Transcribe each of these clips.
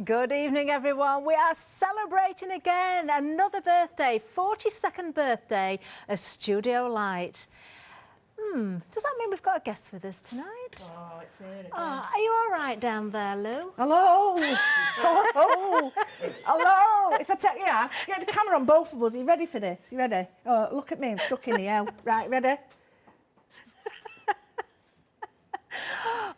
Good evening, everyone. We are celebrating again another birthday, 42nd birthday of Studio Light. Does that mean we've got a guest with us tonight? Oh, it's here again. Oh, are you all right down there, Lou? Hello! Hello! Hello! If I take you out, get the camera on both of us. Are you ready for this? You ready? Oh, look at me, I'm stuck in the L. Right, ready?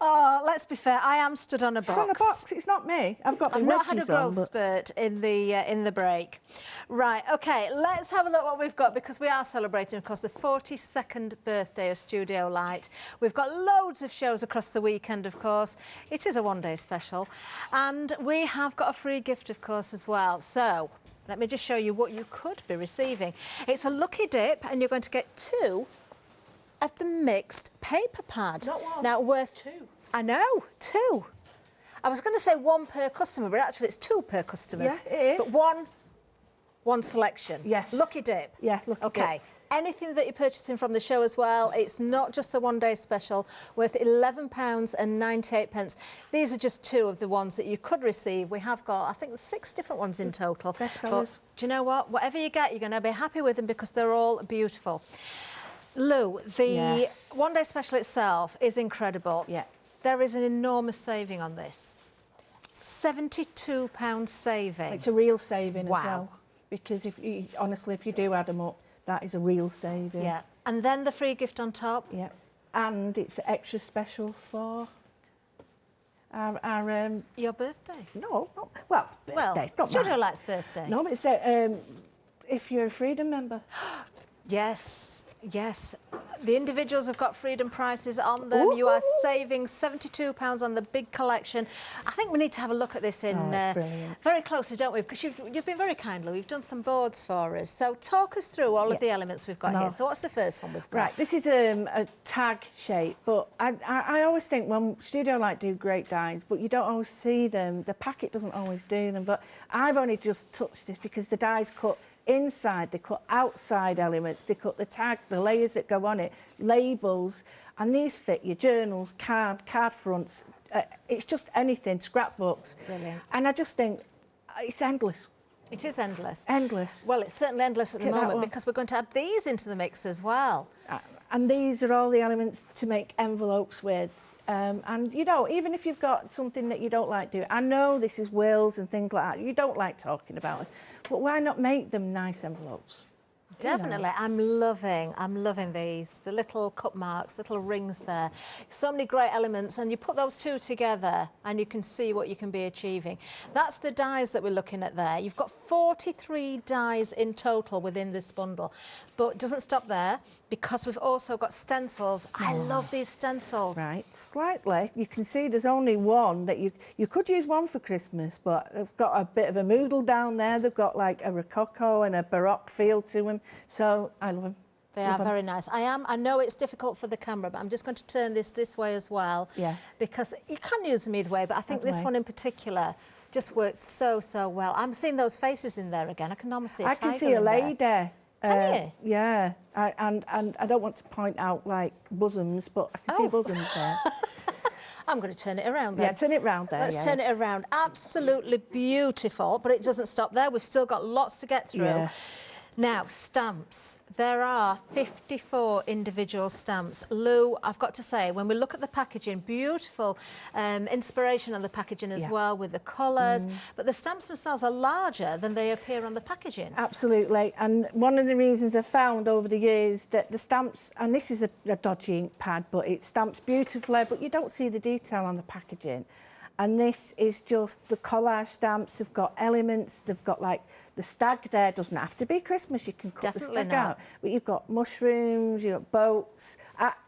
Oh, let's be fair, I am stood on a box. It's on a box, it's not me. I've got the I've not had a wedges on, growth spurt in the break. Right, OK, let's have a look what we've got, because we are celebrating, of course, the 42nd birthday of Studio Light. We've got loads of shows across the weekend, of course. It is a one-day special. And we have got a free gift, of course, as well. So let me just show you what you could be receiving. It's a lucky dip, and you're going to get two of the mixed paper pad. Not one. Now, worth two. I know, two. I was going to say one per customer, but actually it's two per customer. Yeah, it is. But one selection. Yes. Lucky dip. Yeah, lucky dip. OK. Anything that you're purchasing from the show as well, it's not just the one-day special, worth £11.98. These are just two of the ones that you could receive. We have got, I think, 6 different ones in total. Best but sellers. do you know what? Whatever you get, you're going to be happy with them because they're all beautiful. Lou, the one-day special itself is incredible. Yeah. There is an enormous saving on this. £72 saving. It's a real saving Wow. as well. Because honestly, if you do add them up, that is a real saving. Yeah. And then the free gift on top. Yeah. And it's extra special for our Your birthday. no, well, birthday. Well, Studio Light's birthday. No, but it's if you're a Freedom member. Yes, yes. The individuals have got freedom prices on them. Ooh. You are saving £72 on the big collection. I think we need to have a look at this in very closely, don't we? Because you've been very kind, Lou. You've done some boards for us. So talk us through all of the elements we've got here. So what's the first one we've got? Right, this is a tag shape, but I always think when Studio Light do great dies, but you don't always see them. The packet doesn't always do them, but I've only just touched this because the dies cut inside, they cut outside elements, they cut the tag, the layers that go on it, labels, and these fit your journals, card fronts, it's just anything, scrapbooks. Brilliant. And I just think it's endless. It is endless. Endless. Well, it's certainly endless at the moment because we're going to add these into the mix as well. And these are all the elements to make envelopes with. And, you know, even if you've got something that you don't like doing, I know this is wills and things like that, you don't like talking about it, but why not make them nice envelopes? Definitely. I'm loving these. The little cup marks, little rings there. So many great elements, and you put those two together and you can see what you can be achieving. That's the dies that we're looking at there. You've got 43 dies in total within this bundle. But it doesn't stop there because we've also got stencils. I love these stencils. Right, slightly. You can see there's only one that you could use one for Christmas, but they've got a bit of a moodle down there. They've got like a rococo and a baroque feel to them. So I love them. They are very nice. I know it's difficult for the camera, but I'm just going to turn this way as well. Yeah. Because you can use them either way, but I think this one in particular just works so well. I'm seeing those faces in there again. I can almost see a tiger. I can see a lady. Can you? Yeah. And I don't want to point out like bosoms, but I can see bosoms there. I'm going to turn it around then. Yeah, turn it round there. Let's turn it around. Absolutely beautiful, but it doesn't stop there. We've still got lots to get through. Yeah. Now, stamps. There are 54 individual stamps. Lou, I've got to say, when we look at the packaging, beautiful inspiration on the packaging as well with the colours, but the stamps themselves are larger than they appear on the packaging. Absolutely, and one of the reasons I've found over the years that the stamps, and this is a dodgy ink pad, but it stamps beautifully, but you don't see the detail on the packaging. And this is just the collage stamps. They've got elements. They've got like the stag there. Doesn't have to be Christmas. You can cut the stag out. But you've got mushrooms. You've got boats.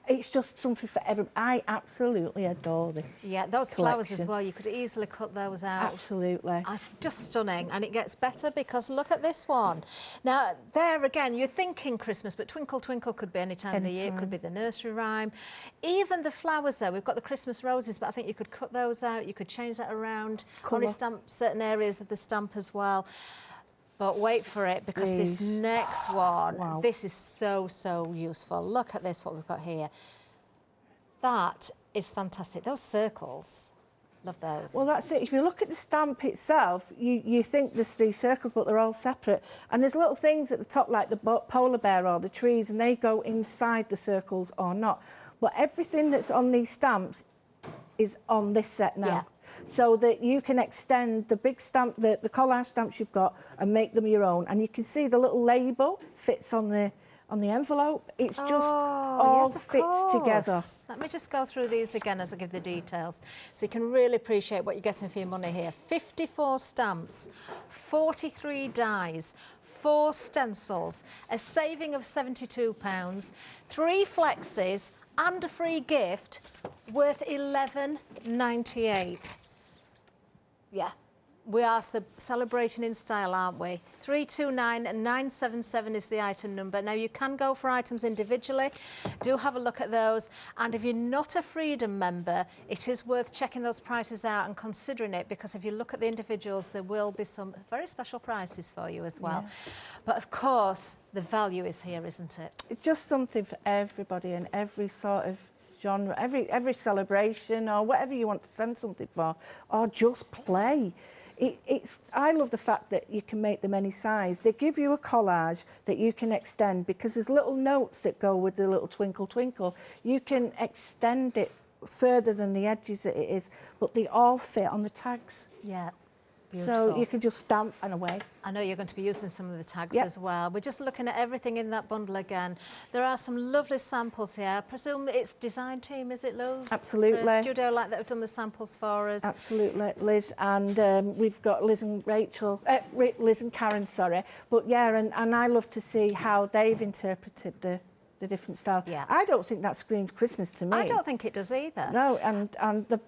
It's just something for everyone. I absolutely adore this. Yeah, those flowers as well. You could easily cut those out. Absolutely. Just stunning. And it gets better because look at this one. Now, there again, you're thinking Christmas, but Twinkle Twinkle could be any time of the year. It could be the nursery rhyme. Even the flowers there, we've got the Christmas roses, but I think you could cut those out. You could change that around. Only stamp certain areas of the stamp as well. But wait for it, because this next one, this is so useful. Look at this, what we've got here. That is fantastic. Those circles, Love those. Well, that's it. If you look at the stamp itself, you think there's 3 circles, but they're all separate. And there's little things at the top, like the polar bear or the trees, and they go inside the circles or not. But everything that's on these stamps is on this set now. Yeah. So that you can extend the big stamp, the collage stamps you've got, and make them your own. And you can see the little label fits on the envelope. It's just all yes, of fits course. together. Let me just go through these again as I give the details, so you can really appreciate what you're getting for your money here. 54 stamps, 43 dies, 4 stencils, a saving of £72, 3 flexes, and a free gift worth £11.98. Yeah. We are celebrating in style, aren't we? 329977 is the item number. Now, you can go for items individually. Do have a look at those. And if you're not a Freedom member, it is worth checking those prices out and considering it, because if you look at the individuals, there will be some very special prices for you as well. Yeah. But of course, the value is here, isn't it? It's just something for everybody and every sort of genre, every celebration or whatever you want to send something for, or just play. I love the fact that you can make them any size. They give you a collage that you can extend, because there's little notes that go with the little twinkle twinkle. You can extend it further than the edges that it is, but they all fit on the tags. Yeah. Beautiful. So you can just stamp and away. I know you're going to be using some of the tags Yep. as well. We're just looking at everything in that bundle again. There are some lovely samples here. I presume it's design team, is it, Lou? Absolutely. A studio like that have done the samples for us. Absolutely, Liz, and we've got Liz and Liz and Karen, sorry. But yeah, and I love to see how they've interpreted the different style. Yeah. I don't think that screams Christmas to me. I don't think it does either. No, and the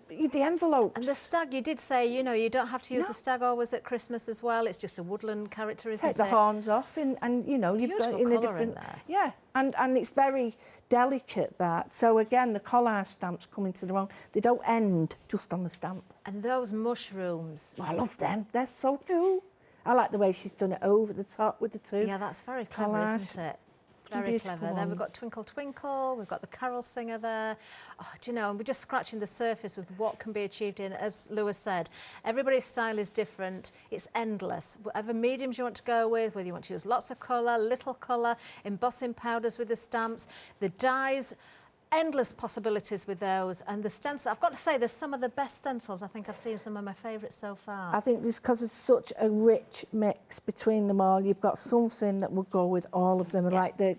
envelopes. And the stag, you did say, you know, you don't have to use the stag always at Christmas as well. It's just a woodland character, isn't it? Take the horns off, and you know, you've got in a different. In there. Yeah, and it's very delicate, that. So again, the collage stamps come into their own. They don't end just on the stamp. And those mushrooms. Oh, I love them. They're so cool. I like the way she's done it over the top with the 2. Yeah, that's very clever, collage. Isn't it? Very clever. Then we've got Twinkle Twinkle, we've got the carol singer there. Oh, do you know, and we're just scratching the surface with what can be achieved in, as Lewis said, everybody's style is different. It's endless. Whatever mediums you want to go with, whether you want to use lots of colour, little colour, embossing powders with the stamps, the dyes, endless possibilities with those. And the stencils, I've got to say, there's some of the best stencils. I think I've seen some of my favourites so far. I think this because there's such a rich mix between them all. You've got something that will go with all of them, like the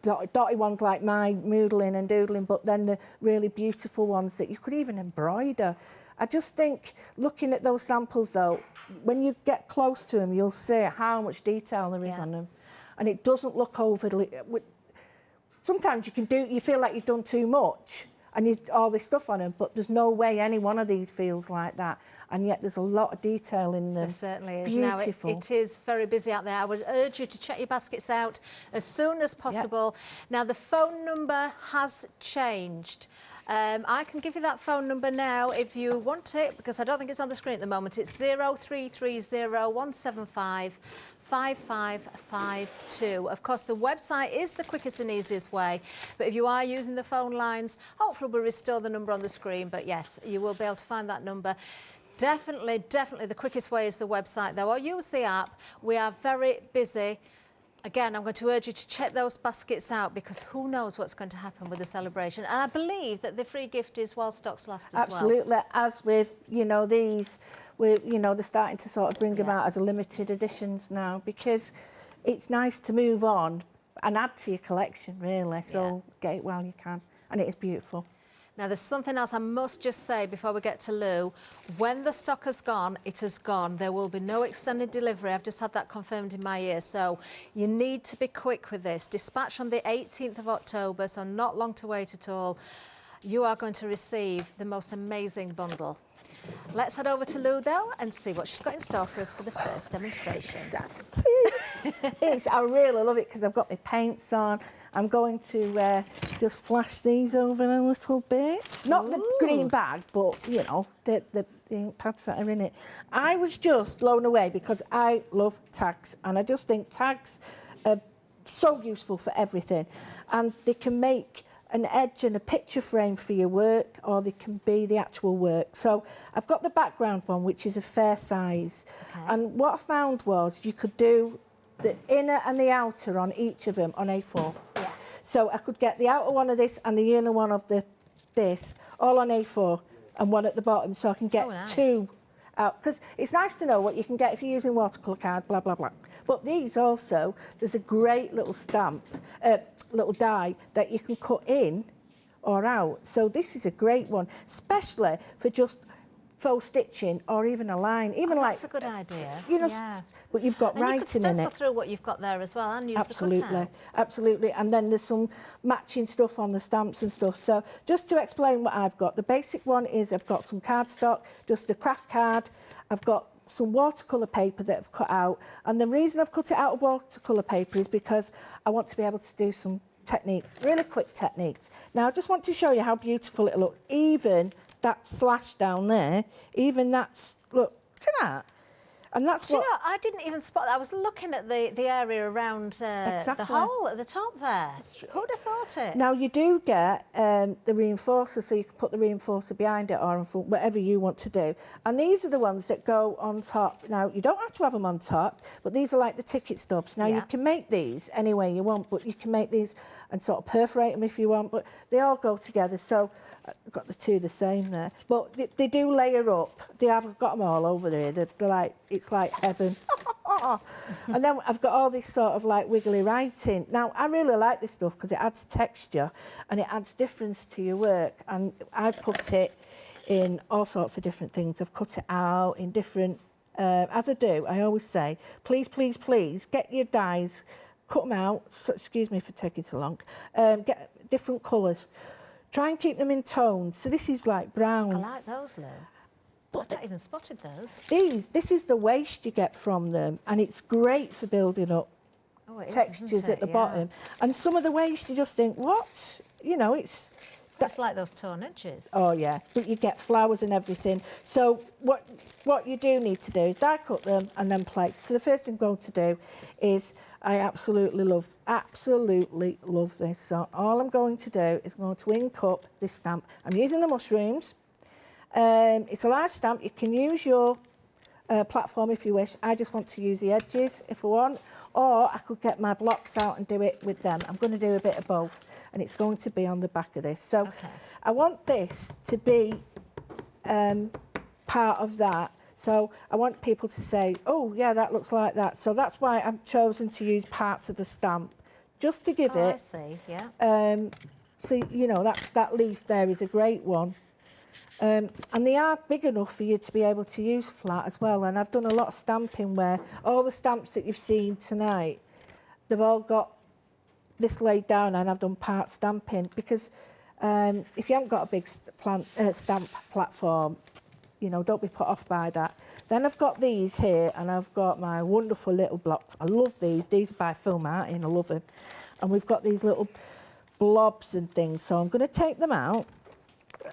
dotty ones like my moodling and doodling, but then the really beautiful ones that you could even embroider. I just think, looking at those samples though, when you get close to them, you'll see how much detail there is on them, and it doesn't look overly. Sometimes you feel like you've done too much and all this stuff on them, but there's no way any one of these feels like that. And yet there's a lot of detail in them. There certainly is. Beautiful. Now, it is very busy out there. I would urge you to check your baskets out as soon as possible. Yep. Now, the phone number has changed. I can give you that phone number now if you want it, because I don't think it's on the screen at the moment. It's 0330175 5552. Of course, the website is the quickest and easiest way, but if you are using the phone lines, hopefully we'll restore the number on the screen. But yes, you will be able to find that number. Definitely the quickest way is the website, though, or use the app. We are very busy. Again, I'm going to urge you to check those baskets out, because who knows what's going to happen with the celebration. And I believe that the free gift is while stocks last as well. Absolutely. As with, these, they're starting to sort of bring them out as limited editions now, because it's nice to move on and add to your collection, really. So get it while you can. And it is beautiful. Now, there's something else I must just say before we get to Lou. When the stock has gone, it has gone. There will be no extended delivery. I've just had that confirmed in my ear. So you need to be quick with this. Dispatch on the 18th of October, so not long to wait at all. You are going to receive the most amazing bundle. Let's head over to Lou, though, and see what she's got in store for us for the first demonstration. I really love it because I've got my paints on. I'm going to just flash these over a little bit. Not the green bag, but, the ink pads that are in it. I was just blown away because I love tags, and I just think tags are so useful for everything. And they can make an edge and a picture frame for your work, or they can be the actual work. So I've got the background one, which is a fair size. Okay. And what I found was you could do the inner and the outer on each of them on A4. Yeah. So I could get the outer one of this and the inner one of this all on A4 and one at the bottom, so I can get two out. Because it's nice to know what you can get if you're using watercolour card, blah, blah, blah. But these also, there's a great little stamp, little die that you can cut in or out. So this is a great one, especially for just faux stitching or even a line. Even like that's a good idea. You know, yeah. But you've got And writing you could in stencil it. through what you've got there as well and use Absolutely, the cutout. absolutely. And then there's some matching stuff on the stamps and stuff. So just to explain what I've got, the basic one is I've got some cardstock, just the craft card. I've got some watercolour paper that I've cut out. And the reason I've cut it out of watercolour paper is because I want to be able to do some techniques, really quick techniques. Now, I just want to show you how beautiful it'll look. Even that slash down there, even that's, look at that. And that's Do you know, I didn't even spot that. I was looking at the area around the hole at the top there. Who would have thought it? Now, you do get the reinforcer, so you can put the reinforcer behind it or in front, whatever you want to do. And these are the ones that go on top. Now, you don't have to have them on top, but these are like the ticket stubs. Now, you can make these any way you want, but you can make these and sort of perforate them if you want, but they all go together. So I've got the two the same there, but they do layer up. I've got them all over there. They're like, it's like heaven. And then I've got all this sort of like wiggly writing. Now, I really like this stuff because it adds texture and it adds difference to your work. And I've put it in all sorts of different things. I've cut it out in different, as I do, I always say, please, please, please, get your dies, cut them out. So, excuse me for taking so long. Get different colours. Try and keep them in tones. So this is like browns. I like those, Lou. But I not even spotted those. This is the waste you get from them, and it's great for building up textures at the bottom. And some of the waste you just think, what? You know, it's... That's like those torn edges. Oh, yeah. But you get flowers and everything. So what you do need to do is die cut them and then plate. So the first thing I'm going to do is... I absolutely love this. So all I'm going to do is I'm going to ink up this stamp. I'm using the mushrooms. It's a large stamp. You can use your platform if you wish. I just want to use the edges if I want. Or I could get my blocks out and do it with them. I'm going to do a bit of both. And it's going to be on the back of this. So I want this to be part of that. So I want people to say, oh, yeah, that looks like that. So that's why I've chosen to use parts of the stamp, just to give it. I see, yeah. So, you know, that leaf there is a great one. And they are big enough for you to be able to use flat as well. And I've done a lot of stamping where all the stamps that you've seen tonight, they've all got this laid down, and I've done part stamping because if you haven't got a big stamp platform, you know, don't be put off by that. Then I've got these here, and I've got my wonderful little blocks. I love these. These are by Phil Martin. I love them. And we've got these little blobs and things. So I'm going to take them out.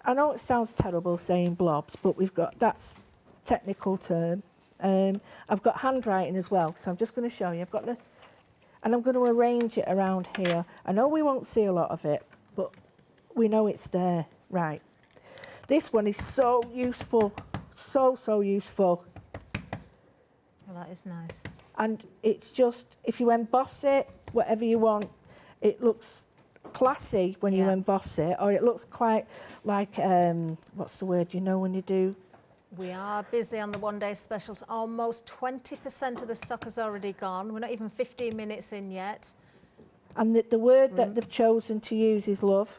I know it sounds terrible saying blobs, but that's technical term. I've got handwriting as well, so I'm just going to show you. And I'm going to arrange it around here. I know we won't see a lot of it, but we know it's there. Right. This one is so useful, so useful. Well, that is nice. And it's just, if you emboss it, whatever you want, it looks classy when you emboss it, or it looks quite like, what's the word, you know, when you do? We are busy on the one-day specials. Almost 20% of the stock has already gone. We're not even 15 minutes in yet. And the word that they've chosen to use is love.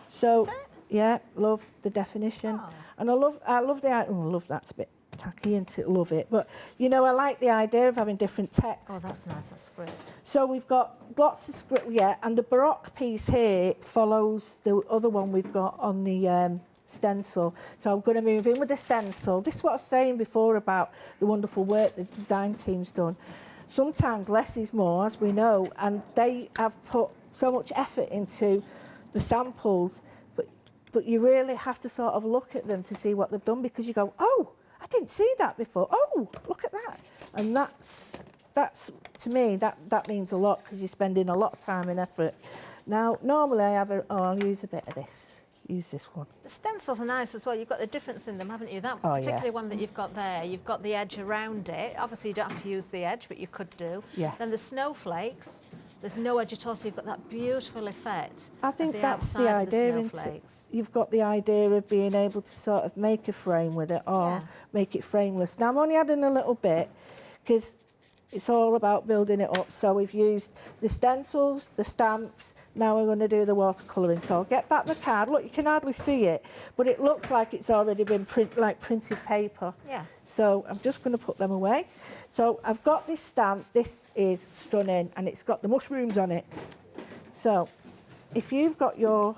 So, is it? Yeah, love the definition. Oh. And I love that's a bit tacky, isn't it? Love it. But, you know, I like the idea of having different text. Oh, that's nice, that script. So we've got lots of script, and the Baroque piece here follows the other one we've got on the stencil. So I'm going to move in with the stencil. This is what I was saying before about the wonderful work the design team's done. Sometimes less is more, as we know, and they have put so much effort into the samples, but you really have to sort of look at them to see what they've done, because you go, oh, I didn't see that before. Oh, look at that. And that's to me, that means a lot, because you're spending a lot of time and effort Now, normally I have I'll use a bit of this. Use this one. The stencils are nice as well. You've got the difference in them, haven't you? That Oh, particularly one that you've got there, you've got the edge around it. Obviously, you don't have to use the edge, but you could do. Yeah. Then the snowflakes, there's no edge at all, so you've got that beautiful effect. I think of that's the outside of idea, the isn't it? snowflakes. You've got the idea of being able to sort of make a frame with it or Yeah. make it frameless. Now, I'm only adding a little bit because it's all about building it up. So we've used the stencils, the stamps. Now we're going to do the watercolouring. So I'll get back the card. Look, you can hardly see it, but it looks like it's already been printed paper. Yeah. So I'm just going to put them away. So I've got this stamp. This is stunning, and it's got the mushrooms on it. So if you've got your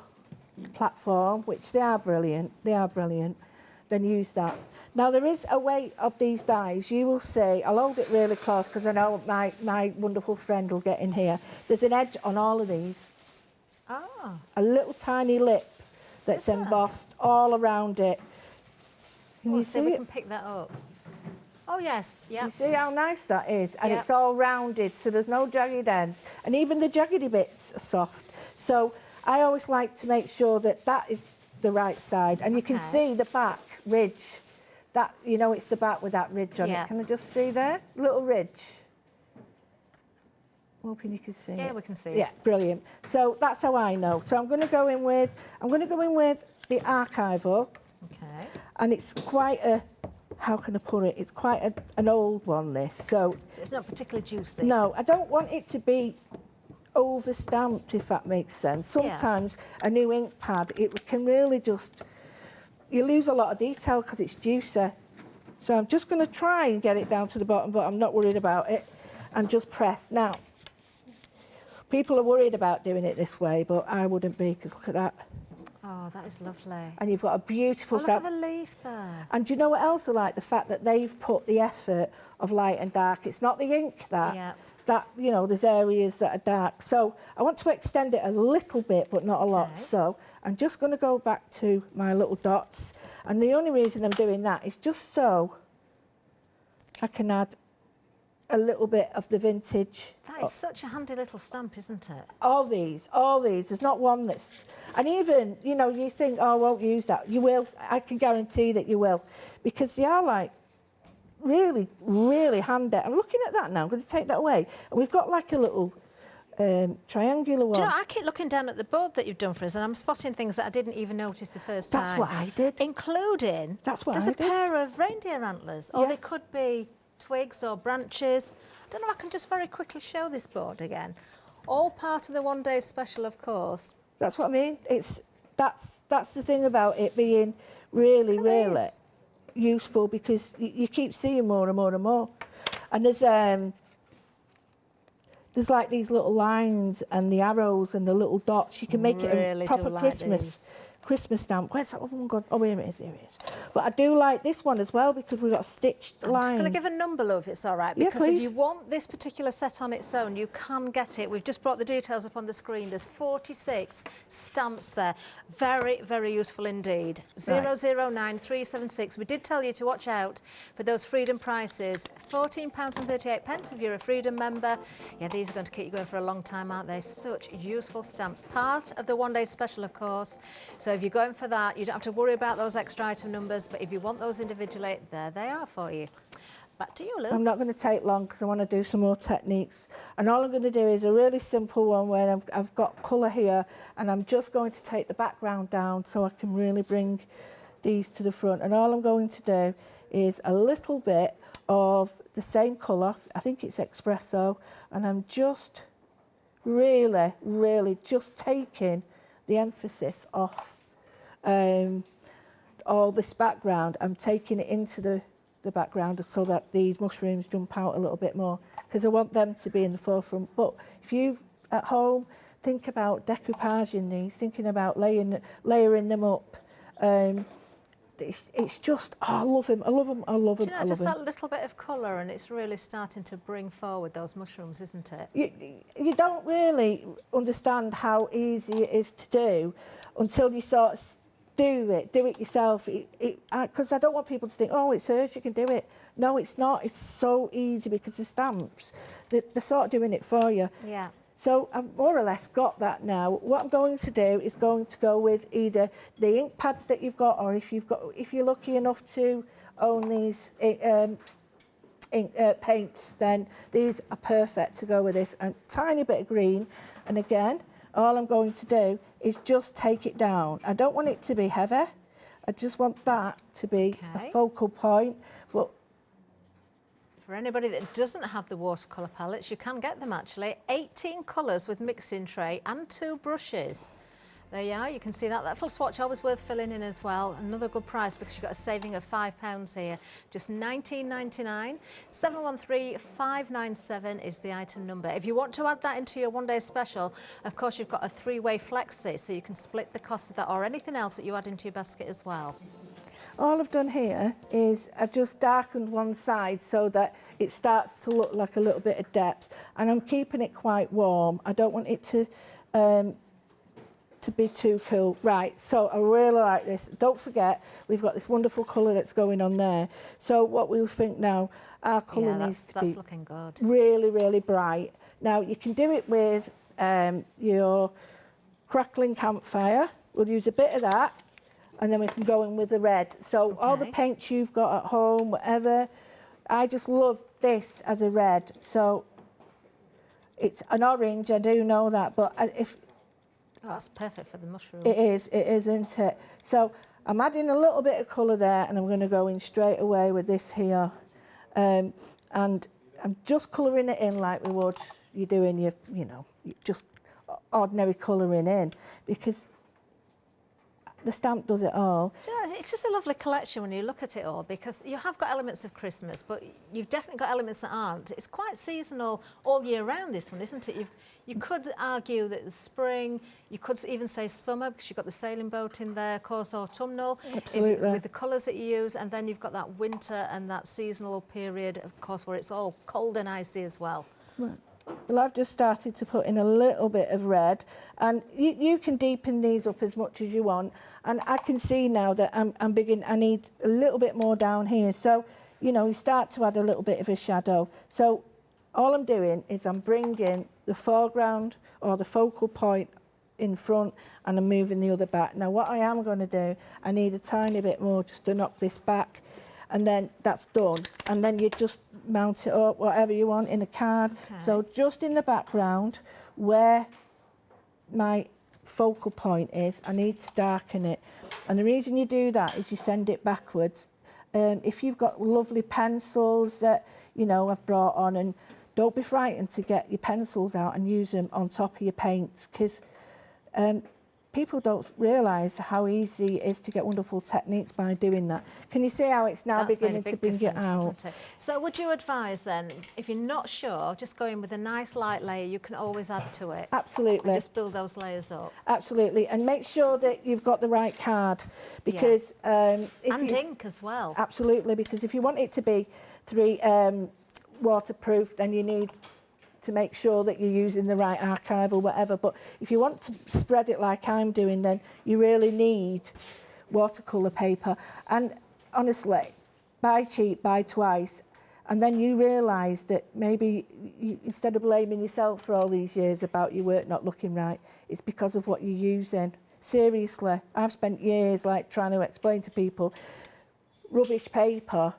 platform, which they are brilliant, then use that. Now, there is a way of these dies. You will see, I'll hold it really close because I know my wonderful friend will get in here. There's an edge on all of these. Oh. A little tiny lip that's embossed all around it. Can you see we it? can pick that up. Oh, yes. Yeah. You see how nice that is? And Yep. it's all rounded, so there's no jagged ends. And even the jaggedy bits are soft. So I always like to make sure that that is the right side. And you can see the back ridge. That, you know, it's the back with that ridge on Yeah. it. Can I just see there? Little ridge. I'm hoping you can see it. Yeah, we can see Yeah, it. brilliant. So that's how I know. So I'm going to go in with the archival. Okay. And it's quite a, how can I put it? It's quite an old one, this. So It's not particularly juicy. no, I don't want it to be over stamped, if that makes sense. Sometimes a new ink pad, it can really just, you lose a lot of detail because it's juicy. So I'm just going to try and get it down to the bottom, but I'm not worried about it. And just press. Now, people are worried about doing it this way, but I wouldn't be, because look at that. Oh, that is lovely. And you've got a beautiful Look stamp. at the leaf there. And do you know what else I like? The fact that they've put the effort of light and dark. It's not the ink Yeah. that, you know, there's areas that are dark. So I want to extend it a little bit, but not a lot. Okay. So I'm just going to go back to my little dots. And the only reason I'm doing that is just so I can add a little bit of the vintage. That is such a handy little stamp, isn't it? All these. There's not one that's... And even, you know, you think, oh, I won't use that. You will. I can guarantee that you will. Because they are, like, really, really handy. I'm looking at that now. I'm going to take that away. And we've got, like, a little triangular one. Do you know, I keep looking down at the board that you've done for us, and I'm spotting things that I didn't even notice the first time. That's what I did. Including, That's what there's I a did. pair of reindeer antlers, or Yeah. they could be twigs or branches. I don't know if I can just very quickly show this board again. All part of the one-day special, of course. That's what I mean. That's the thing about it being really, Look at really these. useful, because you keep seeing more and more and more. And there's like these little lines and the arrows and the little dots. You can make it Really a do proper like these. Christmas stamp. Where's that other one gone? Oh, here it is. But I do like this one as well, because we've got stitched I'm lines. just going to give a number, love, if it's all right. Yeah, Because if please. you want this particular set on its own, you can get it. We've just brought the details up on the screen. There's 46 stamps there. Very, very useful indeed. Right. 009376. We did tell you to watch out for those Freedom prices. £14.38 if you're a Freedom member. Yeah, these are going to keep you going for a long time, aren't they? Such useful stamps. Part of the one-day special, of course. So if you're going for that, you don't have to worry about those extra item numbers, but if you want those individually, there they are for you. Back to you, Lou. I'm not going to take long because I want to do some more techniques. And all I'm going to do is a really simple one where I've got colour here, and I'm just going to take the background down so I can really bring these to the front. And all I'm going to do is a little bit of the same colour. I think it's espresso. And I'm just really, really just taking the emphasis off all this background. I'm taking it into the background so that these mushrooms jump out a little bit more, because I want them to be in the forefront. But if you at home think about decoupaging these, thinking about layering them up, it's just, oh, I love them. Do you know, just that little bit of colour, and it's really starting to bring forward those mushrooms, isn't it? You don't really understand how easy it is to do until you sort of do it yourself. Because I don't want people to think, oh, it's hers, you can do it. No, it's not. It's so easy, because the stamps, they're sort of doing it for you. Yeah. So I've more or less got that now. What I'm going to do is going to go with either the ink pads that you've got, or if you're lucky enough to own these paints, then these are perfect to go with this. A tiny bit of green, and again, all I'm going to do is just take it down. I don't want it to be heavy. I just want that to be a focal point. But for anybody that doesn't have the watercolour palettes, you can get them actually. 18 colours with mixing tray and 2 brushes. There you are, you can see that. That little swatch always worth filling in as well. Another good price because you've got a saving of £5 here. Just £19.99. 713597 is the item number. If you want to add that into your one-day special, of course you've got a 3-way flexi, so you can split the cost of that or anything else that you add into your basket as well. all I've done here is I've just darkened one side so that it starts to look like a little bit of depth, and I'm keeping it quite warm. I don't want it to be too cool. Right, so I really like this. Don't forget, we've got this wonderful colour that's going on there. So what we think now, our colour needs to be looking good. Really, really bright. Now, you can do it with your crackling campfire. We'll use a bit of that, and then we can go in with the red. So all the paints you've got at home, whatever, I just love this as a red. So it's an orange, I do know that, but if... Oh, that's perfect for the mushroom. It is, isn't it? So I'm adding a little bit of colour there, and I'm going to go in straight away with this here. And I'm just colouring it in like we would, you're doing your, just ordinary colouring in, because the stamp does it all. Do you know, it's just a lovely collection when you look at it all, because you have got elements of Christmas, but you've definitely got elements that aren't. It's quite seasonal all year round, this one, isn't it? You could argue that it's spring, you could even say summer, because you've got the sailing boat in there, of course, autumnal. Absolutely. With the colours that you use, and then you've got that winter and that seasonal period, of course, where it's all cold and icy as well. Right. Well, I've just started to put in a little bit of red, and you can deepen these up as much as you want. And I can see now that I'm beginning, I need a little bit more down here. So, you start to add a little bit of a shadow. So all I'm doing is I'm bringing the foreground or the focal point in front, and I'm moving the other back. Now, what I am going to do, I need a tiny bit more just to knock this back, and then that's done. And then you just mount it up, whatever you want, in a card. Okay. So just in the background, where my focal point is, I need to darken it. And the reason you do that is you send it backwards. If you've got lovely pencils that, I've brought on, and don't be frightened to get your pencils out and use them on top of your paints, because people don't realise how easy it is to get wonderful techniques by doing that. Can you see how it's now beginning to bring it out? Isn't it? So would you advise then, if you're not sure, just go in with a nice light layer, you can always add to it? Absolutely. And just build those layers up. Absolutely. And make sure that you've got the right card, because... and ink as well. Absolutely, because if you want it to be waterproof, then you need to make sure that you're using the right archive or whatever. But if you want to spread it like I'm doing, then you really need watercolour paper. And honestly, buy cheap, buy twice, and then you realise that maybe instead of blaming yourself for all these years about your work not looking right, it's because of what you're using. Seriously, I've spent years trying to explain to people, rubbish paper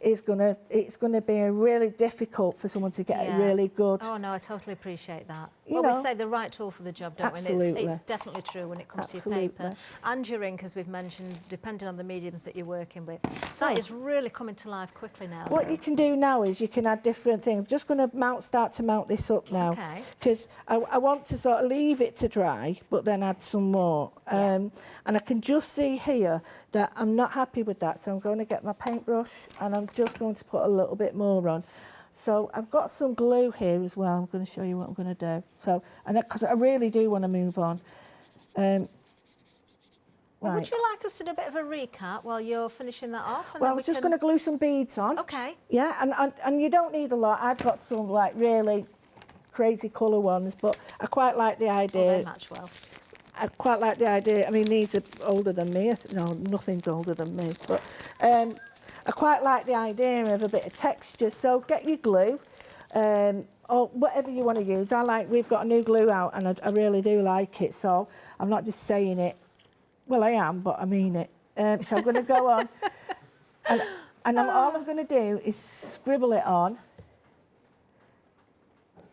it's going to be really difficult for someone to get it really good. Oh, no, I totally appreciate that. We say the right tool for the job, don't we? And it's definitely true when it comes to your paper. And your ink, as we've mentioned, depending on the mediums that you're working with. That is really coming to life quickly now. What you can do now is you can add different things. I'm just going to start to mount this up now. Because I want to sort of leave it to dry, but then add some more. And I can just see here that I'm not happy with that, so I'm going to get my paintbrush and I'm just going to put a little bit more on. So I've got some glue here as well. I'm going to show you what I'm going to do. So, and because I really do want to move on. Well, would you like us to do a bit of a recap while you're finishing that off? Well, I was just going to glue some beads on. Okay. Yeah, and you don't need a lot. I've got some really crazy colour ones, but I quite like the idea. Well, they match well. I quite like the idea. I mean, these are older than me. No, nothing's older than me. But I quite like the idea of a bit of texture. So get your glue or whatever you want to use. We've got a new glue out, and I really do like it, so I'm not just saying it. Well, I am, but I mean it. So I'm going to go on, and all I'm going to do is scribble it on.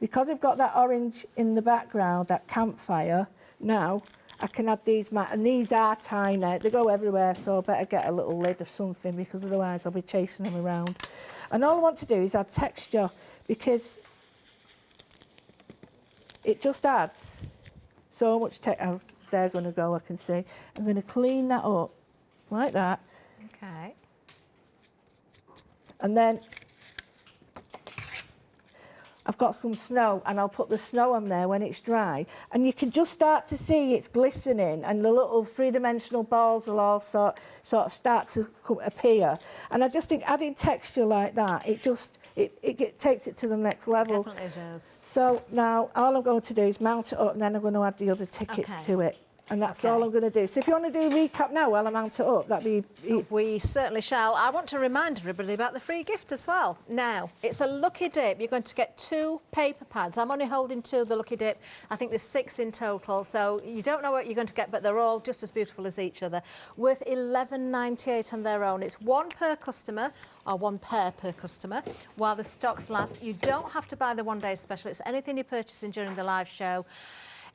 Because I've got that orange in the background, that campfire, now I can add these and these are tiny. They go everywhere, so I better get a little lid of something, because otherwise I'll be chasing them around. And all I want to do is add texture, because it just adds so much texture. They're going to go, I can see. I'm going to clean that up like that. Okay. And then I've got some snow, and I'll put the snow on there when it's dry, and you can just start to see it's glistening, and the little three-dimensional balls will all sort of start to appear. And I just think adding texture like that, it takes it to the next level. It definitely does. So now all I'm going to do is mount it up, and then I'm going to add the other tickets to it. And that's all I'm going to do. So if you want to do a recap now while I mount it up, that'd be... We certainly shall. I want to remind everybody about the free gift as well. Now, it's a lucky dip. You're going to get 2 paper pads. I'm only holding 2 of the lucky dip. I think there's 6 in total, so you don't know what you're going to get, but they're all just as beautiful as each other. Worth $11.98 on their own. It's 1 per customer, or 1 pair per customer, while the stocks last. You don't have to buy the one-day special. It's anything you're purchasing during the live show.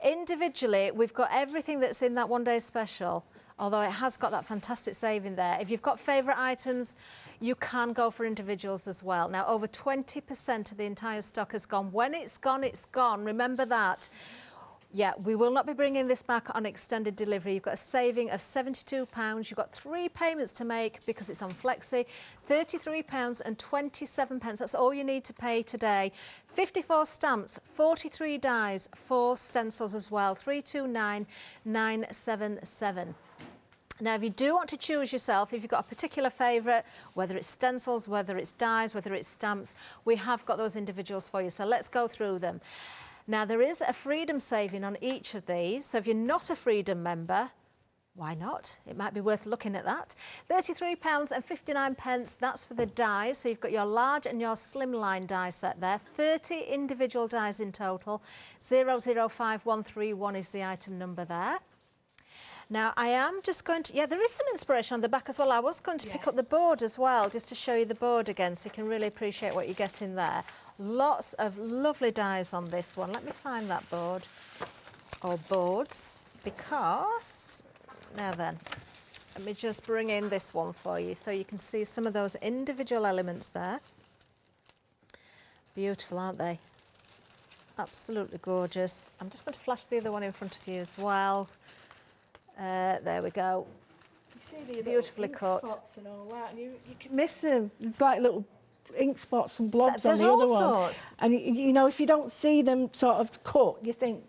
Individually, we've got everything that's in that one-day special, although it has got that fantastic saving there. If you've got favourite items, you can go for individuals as well. Now, over 20% of the entire stock has gone. When it's gone, it's gone. Remember that. Yeah, we will not be bringing this back on extended delivery. You've got a saving of £72. You've got 3 payments to make because it's on Flexi. £33.27. That's all you need to pay today. 54 stamps, 43 dies, 4 stencils as well. 329977. Now, if you do want to choose yourself, if you've got a particular favourite, whether it's stencils, whether it's dies, whether it's stamps, we have got those individuals for you. So let's go through them. Now, there is a Freedom saving on each of these, so if you're not a Freedom member, why not? It might be worth looking at that. £33.59, that's for the dies, so you've got your large and your slimline die set there. 30 individual dies in total. 005131 is the item number there. Now, I am just going to... Yeah, there is some inspiration on the back as well. I was going to pick up the board as well, just to show you the board again, so you can really appreciate what you get in there. Lots of lovely dies on this one. Let me find that board, or boards, because... Now then, let me just bring in this one for you, so you can see some of those individual elements there. Beautiful, aren't they? Absolutely gorgeous. I'm just going to flash the other one in front of you as well. There we go. You see the beautifully cut. Spots and all that, and you can miss them. It's like little ink spots and blobs on the all other one. Sorts. And you know, if you don't see them sort of cut, you think,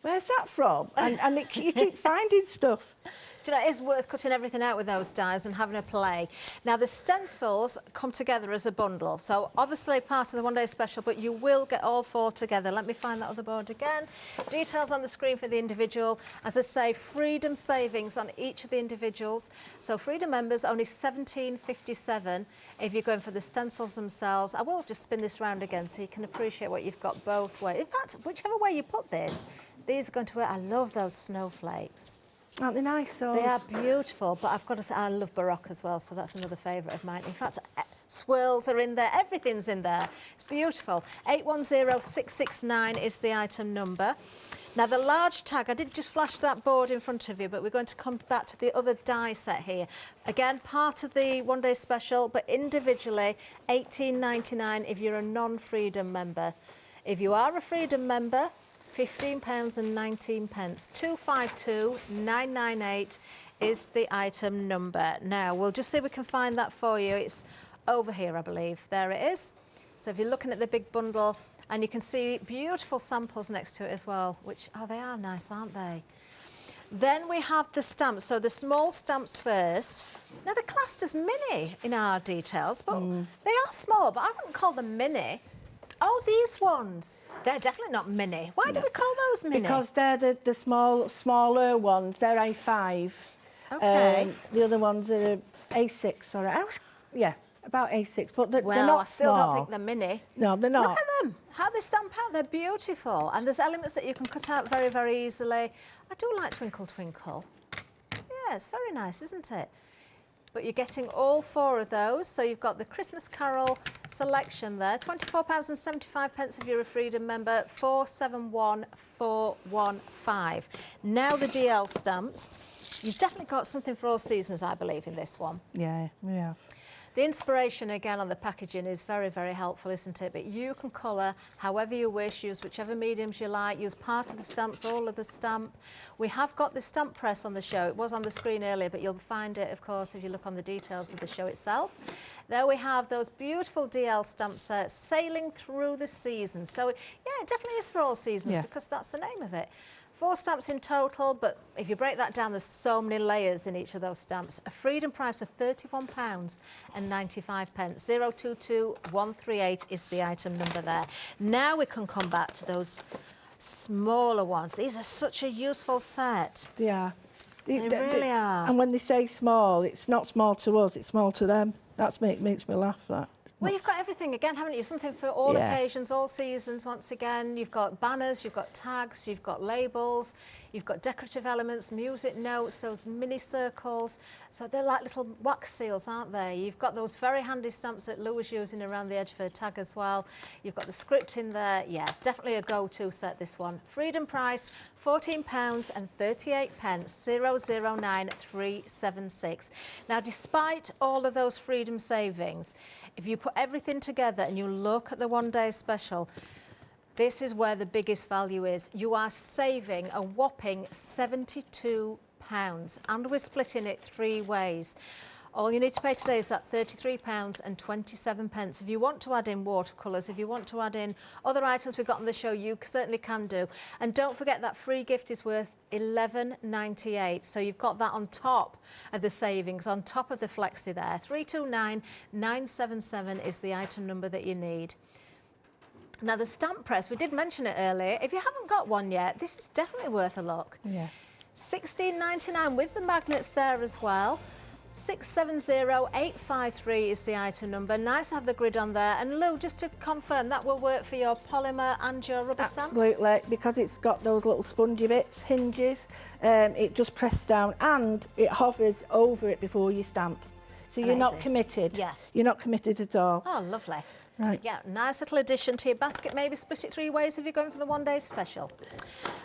where's that from? And you keep finding stuff. Do you know, it is worth cutting everything out with those dies and having a play. Now, the stencils come together as a bundle, so obviously part of the one-day special, but you will get all 4 together. Let me find that other board again. Details on the screen for the individual. As I say, Freedom savings on each of the individuals. So Freedom members, only £17.57 if you're going for the stencils themselves. I will just spin this round again so you can appreciate what you've got both ways. In fact, whichever way you put this, these are going to work. I love those snowflakes. Aren't they nice? Those? They are beautiful, but I've got to say I love Baroque as well, so that's another favourite of mine. In fact, swirls are in there, everything's in there. It's beautiful. 810669 is the item number. Now, the large tag, I did just flash that board in front of you, but we're going to come back to the other die set here. Again, part of the one-day special, but individually, £18.99 if you're a non-Freedom member. If you are a Freedom member, £15.19. 252998 is the item number. Now, we'll just see if we can find that for you. It's over here, I believe. There it is. So if you're looking at the big bundle, and you can see beautiful samples next to it as well, which, oh, they are nice, aren't they? Then we have the stamps. So the small stamps first. Now, they're classed as mini in our details, but they are small, but I wouldn't call them mini. Oh, these ones. They're definitely not mini. Why do we call those mini? Because they're the smaller ones. They're A5. Okay. The other ones are A6, sorry. About A6, but they're Well, not I still small. don't think they're mini. No, they're not. Look at them, how they stamp out, they're beautiful. And there's elements that you can cut out very, very easily. I do like Twinkle Twinkle. Yeah, it's very nice, isn't it? But you're getting all 4 of those. So you've got the Christmas Carol selection there. £24.75 if you're a Freedom member, 471415. Now the DL stamps. You've definitely got something for all seasons, I believe, in this one. Yeah, we have. The inspiration, again, on the packaging is very, very helpful, isn't it? But you can colour however you wish, use whichever mediums you like, use part of the stamps, all of the stamp. We have got the stamp press on the show. It was on the screen earlier, but you'll find it, of course, if you look on the details of the show itself. There we have those beautiful DL stamp sets sailing through the seasons. So, yeah, it definitely is for all seasons because that's the name of it. 4 stamps in total, but if you break that down, there's so many layers in each of those stamps. A Freedom price of £31.95. 022138 is the item number there. Now we can come back to those smaller ones. These are such a useful set. They are. They really are. And when they say small, it's not small to us, it's small to them. That makes me laugh, that. Well, you've got everything again, haven't you? Something for all occasions, all seasons, once again. You've got banners, you've got tags, you've got labels, you've got decorative elements, music notes, those mini circles. So they're like little wax seals, aren't they? You've got those very handy stamps that Lou was using around the edge of her tag as well. You've got the script in there. Yeah, definitely a go-to set, this one. Freedom price, £14.38, 009376. Now, despite all of those Freedom savings, if you put everything together and you look at the one-day special, this is where the biggest value is. You are saving a whopping £72, and we're splitting it 3 ways. All you need to pay today is that £33.27. If you want to add in watercolours, if you want to add in other items we've got on the show, you certainly can do. And don't forget that free gift is worth £11.98. So you've got that on top of the savings, on top of the flexi there. 329977 is the item number that you need. Now, the stamp press, we did mention it earlier. If you haven't got one yet, this is definitely worth a look. Yeah. £16.99 with the magnets there as well. 670853 is the item number. Nice to have the grid on there. And Lou, just to confirm, that will work for your polymer and your rubber stamps? Absolutely, because it's got those little spongy bits, hinges. It just presses down and it hovers over it before you stamp. So you're not committed. Yeah. You're not committed at all. Oh, lovely. Right. Yeah, nice little addition to your basket. Maybe split it 3 ways if you're going for the one-day special.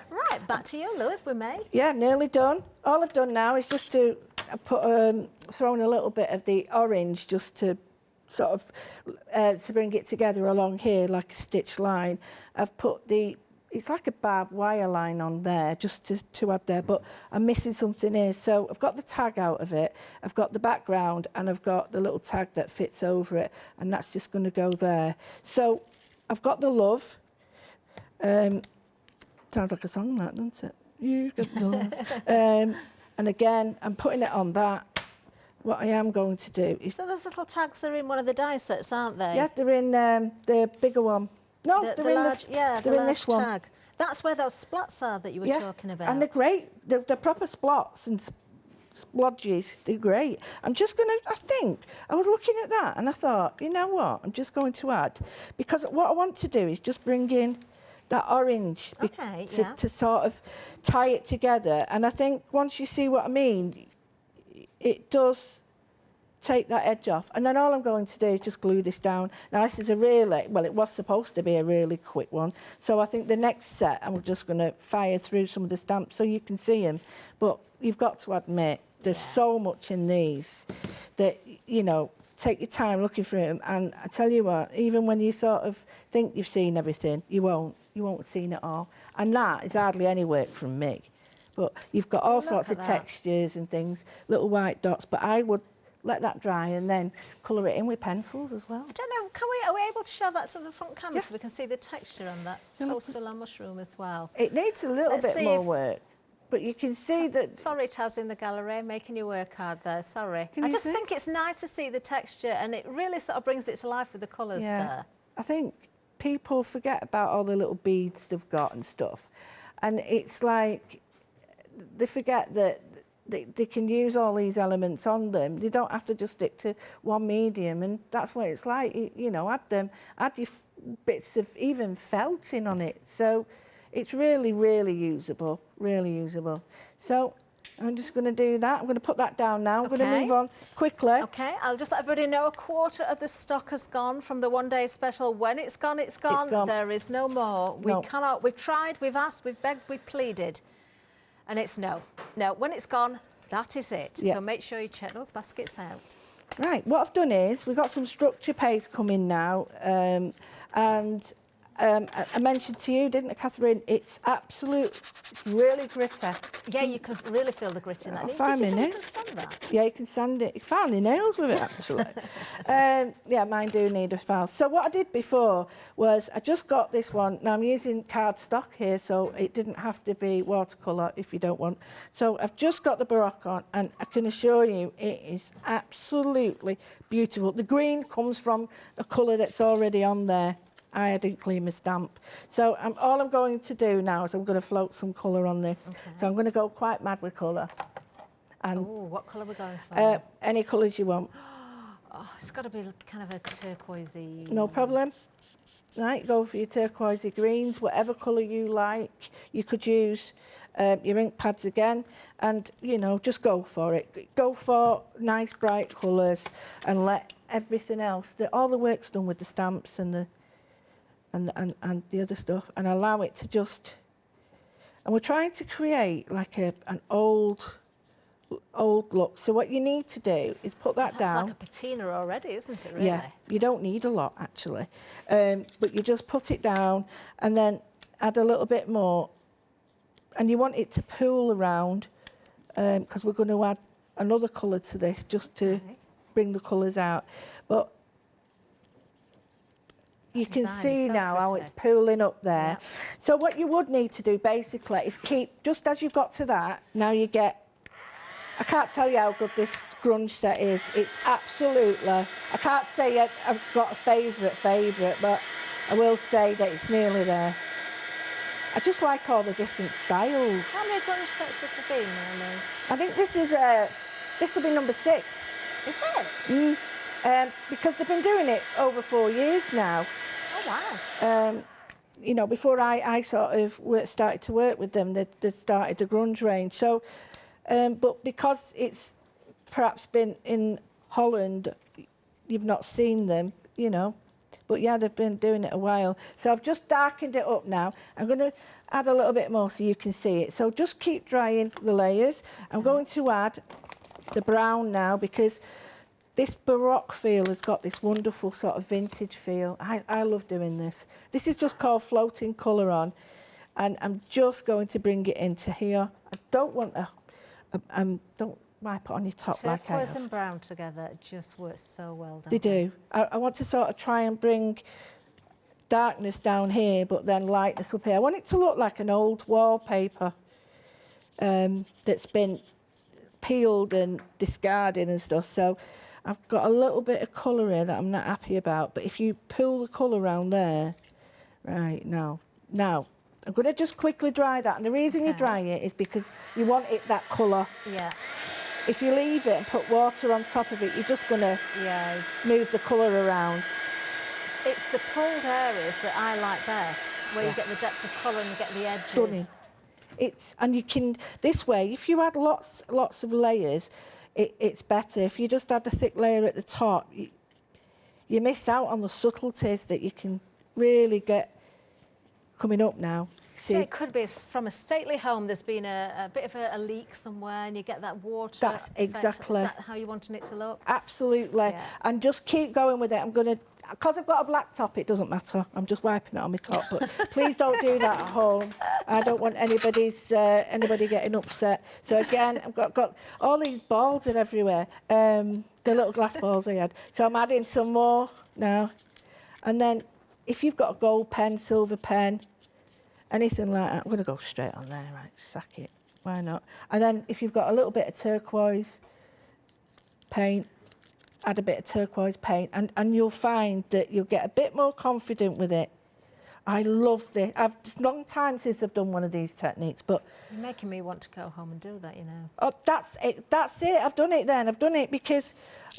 Right, back to you, Lou, if we may. Yeah, nearly done. All I've done now is just to put throw in a little bit of the orange just to sort of to bring it together along here like a stitch line. I've put it's like a barbed wire line on there just to add there, but I'm missing something here. So I've got the tag out of it, I've got the background, and I've got the little tag that fits over it, and that's just going to go there. So I've got the love. Sounds like a song, that, doesn't it? You got the love. And again, I'm putting it on that. What I am going to do is... So those little tags are in one of the die sets, aren't they? Yeah, they're in the bigger one. No, the they're in large, they're the in large this one. tag. That's where those splats are that you were talking about. And they're great. They're proper splots and splodges. They're great. I'm just going to, I was looking at that and I thought, you know what, I'm just going to add, because what I want to do is just bring in that orange to sort of tie it together. And I think once you see what I mean, it does take that edge off. And then all I'm going to do is just glue this down. Now, this is a really, well, it was supposed to be a really quick one. So I think the next set, I'm just going to fire through some of the stamps so you can see them. But you've got to admit, there's so much in these that, you know, take your time looking through them. And I tell you what, even when you sort of think you've seen everything, you won't have seen it all. And that is hardly any work from me. But you've got all sorts of textures and things, little white dots. But I would let that dry and then colour it in with pencils as well. I don't know, are we able to show that to the front camera so we can see the texture on that toaster la mushroom as well? It needs a little bit more work, but you can see that... Sorry, Taz in the gallery, making you work hard there, sorry. I just think it's nice to see the texture and it really sort of brings it to life with the colours there. I think people forget about all the little beads they've got and stuff. And it's like, they forget that they can use all these elements on them. They don't have to just stick to one medium, and that's what it's like. You know, add your bits of even felting on it. So it's really, really usable, really usable. So I'm just going to do that. I'm going to put that down now. I'm going to move on quickly. Okay, I'll just let everybody know a quarter of the stock has gone from the one-day special. When it's gone, it's gone. It's gone. There is no more. We No. cannot. We've tried, we've asked, we've begged, we've pleaded. And it's no. No, when it's gone, that is it. Yeah. So make sure you check those baskets out. Right. What I've done is we've got some structure paste coming now, and I mentioned to you, didn't I, Catherine? It's really gritty. Yeah, you can really feel the grit in that. Did Fine you say you minute. can sand that? Yeah, you can sand it. You can file your nails with it, actually. Yeah, mine do need a file. So what I did before was I just got this one. Now I'm using cardstock here, so it didn't have to be watercolour if you don't want. So I've just got the Baroque on, and I can assure you it is absolutely beautiful. The green comes from the colour that's already on there. I didn't clean my stamp. So all I'm going to do now is I'm going to float some colour on this. Okay. So I'm going to go quite mad with colour. And Oh, what colour are we going for? any colours you want. Oh, it's got to be kind of a turquoisey. No problem. Right, go for your turquoisey greens, whatever colour you like. You could use your ink pads again, and, you know, just go for it. Go for nice bright colours and let everything else, all the work's done with the stamps and the other stuff, and allow it to just, and we're trying to create like an old look. So what you need to do is put that down. That's like a patina already, isn't it, really? Yeah, you don't need a lot actually, but you just put it down and then add a little bit more, and you want it to pool around, because we're going to add another colour to this just to bring the colours out. But you can see now how it's pooling up there. Yep. So what you would need to do basically is keep, just as you've got to that, now you get, I can't tell you how good this grunge set is. It's absolutely, I can't say I've got a favourite, but I will say that it's nearly there. I just like all the different styles. How many grunge sets have there been, Naomi? I think this will be number 6. Is it? Because they've been doing it over 4 years now. Oh, wow. You know, before I sort of started to work with them, they started the grunge range. So, but because it's perhaps been in Holland, you've not seen them, you know. But yeah, they've been doing it a while. So I've just darkened it up now. I'm going to add a little bit more so you can see it. So just keep drying the layers. I'm going to add the brown now, because this Baroque feel has got this wonderful sort of vintage feel. I love doing this. This is just called floating colour on, and I'm just going to bring it into here. I don't want don't wipe it on your top like I have. Turquoise and brown together just works so well, don't They do. I want to sort of try and bring darkness down here, but then lightness up here. I want it to look like an old wallpaper that's been peeled and discarded and stuff. So I've got a little bit of colour here that I'm not happy about, but if you pull the colour around there, right, now, I'm going to just quickly dry that, and the reason you dry it is because you want it that colour. Yeah. If you leave it and put water on top of it, you're just going to move the colour around. It's the pulled areas that I like best, where you get the depth of colour and you get the edges. Stunning. And you can, this way, if you add lots of layers, it's better. If you just add a thick layer at the top, you miss out on the subtleties that you can really get coming up now. See, it could be from a stately home, there's been a bit of a leak somewhere, and you get that water that's effect. exactly. Is that how you wanted it to look? Absolutely. Yeah. And just keep going with it. I'm going to, because I've got a black top, it doesn't matter. I'm just wiping it on my top. But please don't do that at home. I don't want anybody getting upset. So again, I've got all these balls are everywhere. The little glass balls I had. So I'm adding some more now. And then if you've got a gold pen, silver pen, anything like that, I'm going to go straight on there, right, sack it, why not? And then if you've got a little bit of turquoise paint, add a bit of turquoise paint, and you'll find that you'll get a bit more confident with it. I love this. It's a long time since I've done one of these techniques, but... You're making me want to go home and do that, you know. Oh, that's it. That's it. I've done it then. I've done it because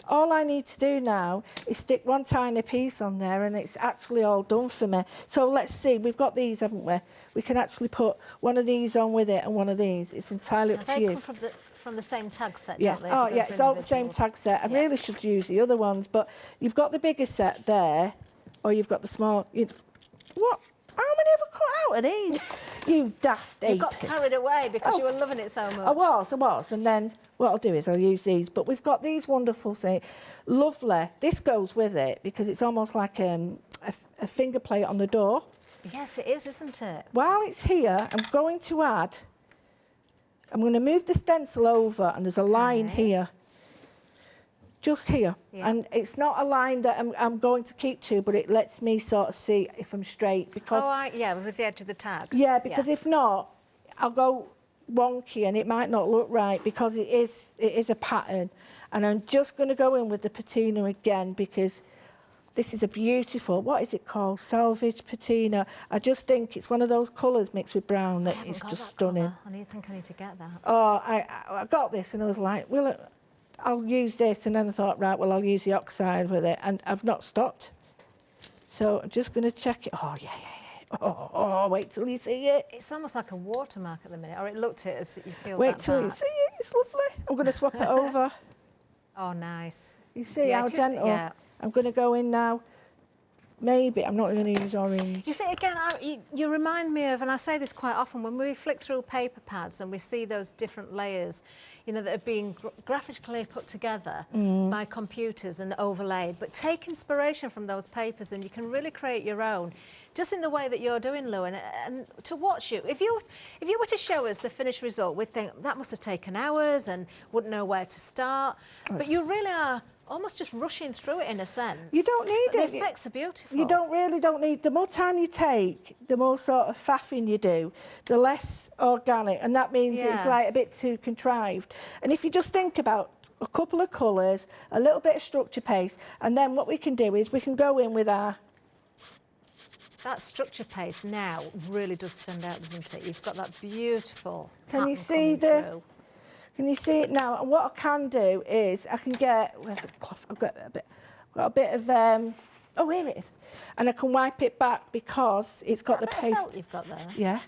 all I need to do now is stick one tiny piece on there and it's actually all done for me. So let's see. We've got these, haven't we? We can actually put one of these on with it and one of these. It's entirely up to you. They come from the same tag set, Yeah. don't they? Oh, yeah. It's all the same tag set. I really should use the other ones, but you've got the bigger set there, or you've got the small... What? How many have I cut out of these? You daft ape. You got carried away because you were loving it so much. I was. And then what I'll do is I'll use these. But we've got these wonderful things. Lovely. This goes with it because it's almost like a finger plate on the door. Yes, it is, isn't it? While it's here, I'm going to add... I'm going to move the stencil over and there's a line here. Just here. Yeah. And it's not a line that I'm going to keep to, but it lets me sort of see if I'm straight. Because yeah, with the edge of the tag. Yeah, because if not, I'll go wonky and it might not look right because it is a pattern. And I'm just going to go in with the patina again because this is a beautiful, what is it called? Salvage patina. I just think it's one of those colours mixed with brown that is just stunning. I think I need to get that. Oh, I got this and I was like, well, I'll use this, and then I thought, right, well, I'll use the oxide with it, and I've not stopped. So I'm just going to check it. Oh, yeah. Oh, wait till you see it. It's almost like a watermark at the minute, or it looked it as you peel Wait that till back. you see it. It's lovely. I'm going to swap it over. Oh, nice. You see how gentle? Yeah. I'm going to go in now. Maybe I'm not going to use orange. You see, again, you remind me of, and I say this quite often, when we flick through paper pads and we see those different layers, you know, that are being graphically put together by computers and overlaid. But take inspiration from those papers and you can really create your own, just in the way that you're doing, Lou. And to watch you, if you were to show us the finished result, we'd think that must have taken hours and wouldn't know where to start. But you really are almost just rushing through it in a sense. You don't need it. The effects are beautiful. You don't need. The more time you take, the more sort of faffing you do, the less organic, and that means it's like a bit too contrived. And if you just think about a couple of colours, a little bit of structure paste, and then what we can do is we can go in with our... That structure paste now really does stand out, doesn't it? You've got that beautiful Can you see the... Through. Can you see it now? And what I can do is I can get, where's the cloth? I've got a bit of, oh, here it is. And I can wipe it back because it's got the paste. Felt you've got there? Yeah.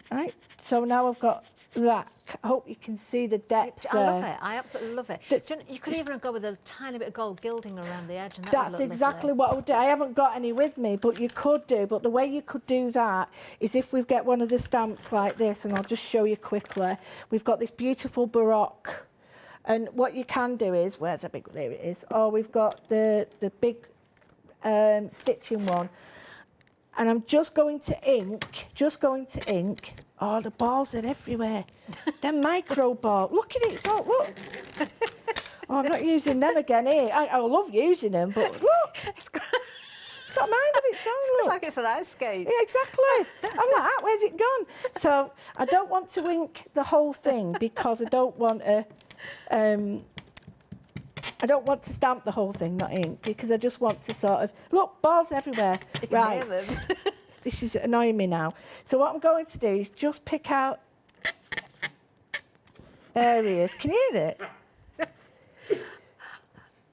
Right. So now I've got that. I hope you can see the depth there. I love it. I absolutely love it. You could even go with a tiny bit of gold gilding around the edge. And that's exactly what I would do. I haven't got any with me, but you could do. But the way you could do that is if we get one of the stamps like this, and I'll just show you quickly. We've got this beautiful Baroque. And what you can do is, where's the big, there it is. Oh, we've got the big stitching one. And I'm just going to ink. Oh, the balls are everywhere. They're micro balls. Look at it. It's all, look. Oh, I'm not using them again here. I love using them, but look. It's got a mind of its own. It's like it's an ice skate. Yeah, exactly. I'm like, where's it gone? So I don't want to ink the whole thing because I don't want to... I don't want to stamp the whole thing, not ink, because I just want to sort of... Look, balls everywhere. You can hear them. This is annoying me now. So what I'm going to do is just pick out areas. Can you hear it?